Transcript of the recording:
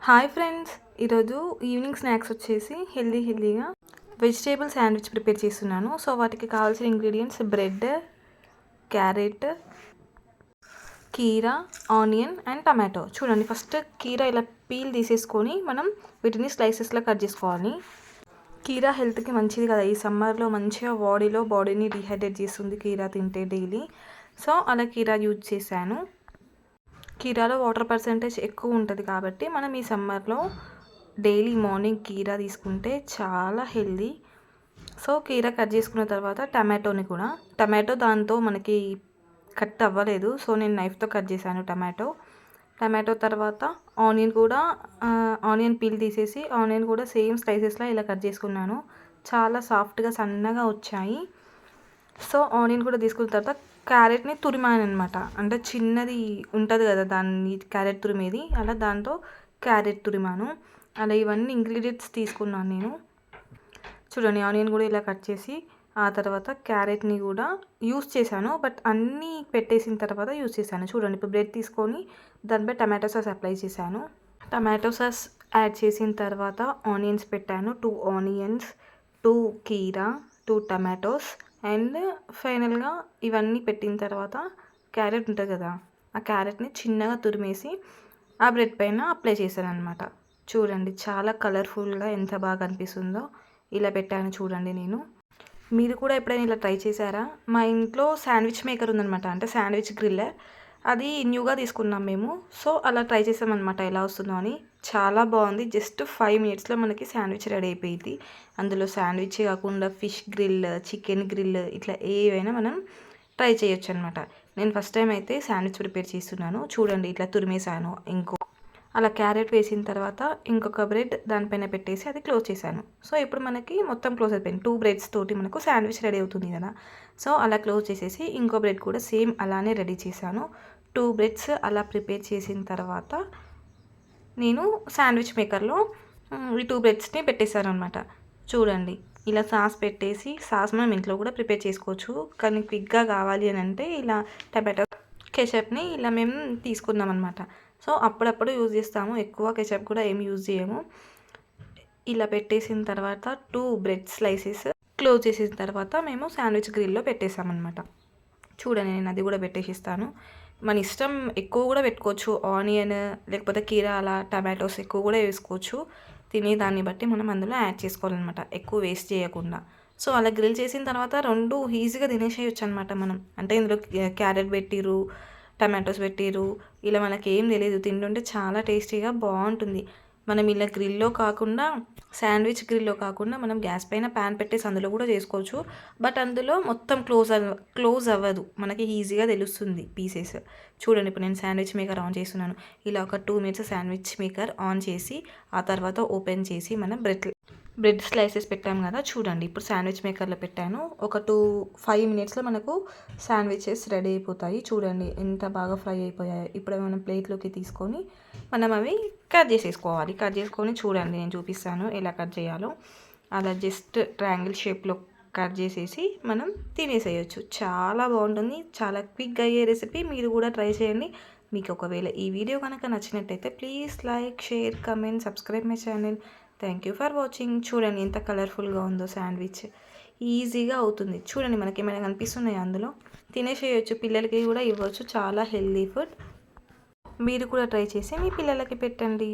Hi friends, ఈరోజు evening snacks వచ్చేసి హెల్దీగా వెజిటేబుల్ శాండ్విచ్ ప్రిపేర్ చేస్తున్నాను. సో వాటికి కావాల్సిన ఇంగ్రీడియంట్స్ బ్రెడ్, క్యారెట్, కీరా, ఆనియన్ అండ్ టమాటో. చూడండి, ఫస్ట్ కీరా ఇలా పీల్ తీసేసుకొని మనం వీటిని స్లైసెస్లో కట్ చేసుకోవాలి. కీరా హెల్త్కి మంచిది కదా, ఈ సమ్మర్లో మంచిగా బాడీని డీహైడ్రేట్ చేస్తుంది కీరా తింటే డైలీ. సో అలా కీరా యూజ్ చేశాను. కీరాలో వాటర్ పర్సెంటేజ్ ఎక్కువ ఉంటుంది కాబట్టి మనం ఈ సమ్మర్లో డైలీ మార్నింగ్ కీరా తీసుకుంటే చాలా హెల్దీ. సో కీరా కట్ చేసుకున్న తర్వాత టమాటో దాంతో మనకి కట్ అవ్వలేదు, సో నేను నైఫ్తో కట్ చేశాను టమాటో తర్వాత ఆనియన్ పీల్ తీసేసి ఆనియన్ కూడా సేమ్ స్లైసెస్లో ఇలా కట్ చేసుకున్నాను. చాలా సాఫ్ట్గా సన్నగా వచ్చాయి. సో ఆనియన్ కూడా తీసుకున్న తర్వాత క్యారెట్ని తురిమాను అనమాట. అంటే చిన్నది ఉంటుంది కదా దాన్ని క్యారెట్ తురిమేది, అలా దాంతో క్యారెట్ తురిమాను. అలా ఇవన్నీ ఇంగ్రీడియంట్స్ తీసుకున్నాను నేను. చూడండి, ఆనియన్ కూడా ఇలా కట్ చేసి ఆ తర్వాత క్యారెట్ని కూడా యూస్ చేశాను, బట్ అన్నీ పెట్టేసిన తర్వాత యూస్ చేశాను. చూడండి, ఇప్పుడు బ్రెడ్ తీసుకొని దానిపై టమాటో సాస్ అప్లై చేశాను. టమాటో సాస్ యాడ్ చేసిన తర్వాత ఆనియన్స్ పెట్టాను, 2 ఆనియన్స్, 2 కీరా, 2 టమాటోస్ అండ్ ఫైనల్గా ఇవన్నీ పెట్టిన తర్వాత క్యారెట్ ఉంటుంది కదా, ఆ క్యారెట్ని చిన్నగా తురిమేసి ఆ బ్రెడ్ పైన అప్లై చేశాను అనమాట. చూడండి, చాలా కలర్ఫుల్గా ఎంత బాగా అనిపిస్తుందో. ఇలా పెట్టాను చూడండి నేను. మీరు కూడా ఎప్పుడైనా ఇలా ట్రై చేశారా? మా ఇంట్లో శాండ్విచ్ మేకర్ ఉందనమాట, అంటే శాండ్విచ్ గ్రిల్లర్. అది న్యూగా తీసుకున్నాం మేము. సో అలా ట్రై చేసామన్నమాట ఎలా వస్తుందో అని. చాలా బాగుంది. జస్ట్ 5 మినిట్స్లో మనకి శాండ్విచ్ రెడీ అయిపోయింది. అందులో శాండ్విచ్ కాకుండా ఫిష్ గ్రిల్, చికెన్ గ్రిల్ ఇట్లా ఏవైనా మనం ట్రై చేయొచ్చు అనమాట. నేను ఫస్ట్ టైం అయితే శాండ్విచ్ ప్రిపేర్ చేస్తున్నాను. చూడండి, ఇట్లా తురిమేసాను. అలా క్యారెట్ వేసిన తర్వాత ఇంకొక బ్రెడ్ దానిపైన పెట్టేసి అది క్లోజ్ చేశాను. సో ఇప్పుడు మనకి మొత్తం క్లోజ్ అయిపోయింది. 2 బ్రెడ్స్ తోటి మనకు శాండ్విచ్ రెడీ అవుతుంది కదా. సో అలా క్లోజ్ చేసేసి ఇంకో బ్రెడ్ కూడా సేమ్ అలానే రెడీ చేశాను. 2 బ్రెడ్స్ అలా ప్రిపేర్ చేసిన తర్వాత నేను శాండ్విచ్ మేకర్లో ఈ 2 బ్రెడ్స్ని పెట్టేశాను అనమాట. చూడండి, ఇలా సాస్ పెట్టేసి, సాస్ మనం ఇంట్లో కూడా ప్రిపేర్ చేసుకోవచ్చు, కానీ క్విక్గా కావాలి అని అంటే ఇలా టమాటో కెచప్ని ఇలా మేము తీసుకున్నాం అనమాట. సో అప్పుడప్పుడు యూజ్ చేస్తాము, ఎక్కువ కెచప్ కూడా ఏమి యూజ్ చేయము. ఇలా పెట్టేసిన తర్వాత 2 బ్రెడ్ స్లైసెస్ క్లోజ్ చేసిన తర్వాత మేము శాండ్విచ్ గ్రిల్లో పెట్టేసామన్నమాట. చూడండి, నేను అది కూడా పెట్టేసిస్తాను. మన ఇష్టం, ఎక్కువ కూడా పెట్టుకోవచ్చు. ఆనియన్ లేకపోతే కీరా అలా టమాటోస్ ఎక్కువ కూడా వేసుకోవచ్చు. తినేదాన్ని బట్టి మనం అందులో యాడ్ చేసుకోవాలన్నమాట, ఎక్కువ వేస్ట్ చేయకుండా. సో అలా గ్రిల్ చేసిన తర్వాత 2 ఈజీగా తినేసేయచ్చు అనమాట మనం. అంటే ఇందులో క్యారెట్ పెట్టిరు, టమాటోస్ పెట్టిరు, ఇలా మనకి ఏం తెలియదు, తింటుంటే చాలా టేస్టీగా బాగుంటుంది. మనం ఇలా శాండ్విచ్ గ్రిల్లో కాకుండా మనం గ్యాస్ పైన ప్యాన్ పెట్టేసి అందులో కూడా చేసుకోవచ్చు. బట్ అందులో మొత్తం క్లోజ్ అవ్వదు, మనకి ఈజీగా తెలుస్తుంది పీసెస్. చూడండి, ఇప్పుడు నేను శాండ్విచ్ మేకర్ ఆన్ చేస్తున్నాను. ఇలా ఒక 2 మినిట్స్ శాండ్విచ్ మేకర్ ఆన్ చేసి ఆ తర్వాత ఓపెన్ చేసి మనం బ్రెడ్ స్లైసెస్ పెట్టాము కదా. చూడండి, ఇప్పుడు శాండ్విచ్ మేకర్లో పెట్టాను. ఒక 5 మినిట్స్లో మనకు శాండ్విచెస్ రెడీ అయిపోతాయి. చూడండి ఎంత బాగా ఫ్రై అయిపోయాయి. ఇప్పుడు మనం ప్లేట్లోకి తీసుకొని మనం అవి కట్ చేసుకొని చూడండి, నేను చూపిస్తాను ఎలా కట్ చేయాలో. అలా జస్ట్ ట్రయాంగిల్ షేప్లో కట్ చేసేసి మనం తినేసేయచ్చు. చాలా బాగుంటుంది, చాలా క్విక్గా అయ్యే రెసిపీ. మీరు కూడా ట్రై చేయండి. మీకు ఒకవేళ ఈ వీడియో కనుక నచ్చినట్టయితే please like, share, comment, subscribe my channel. Thank you for watching. చూడండి ఎంత కలర్ఫుల్గా ఉందో శాండ్విచ్. ఈజీగా అవుతుంది. చూడండి, మనకి ఏమైనా కనిపిస్తున్నాయి అందులో, తినేసేయచ్చు. పిల్లలకి కూడా ఇవ్వచ్చు, చాలా హెల్దీ ఫుడ్. మీరు కూడా ట్రై చేసి మీ పిల్లలకి పెట్టండి.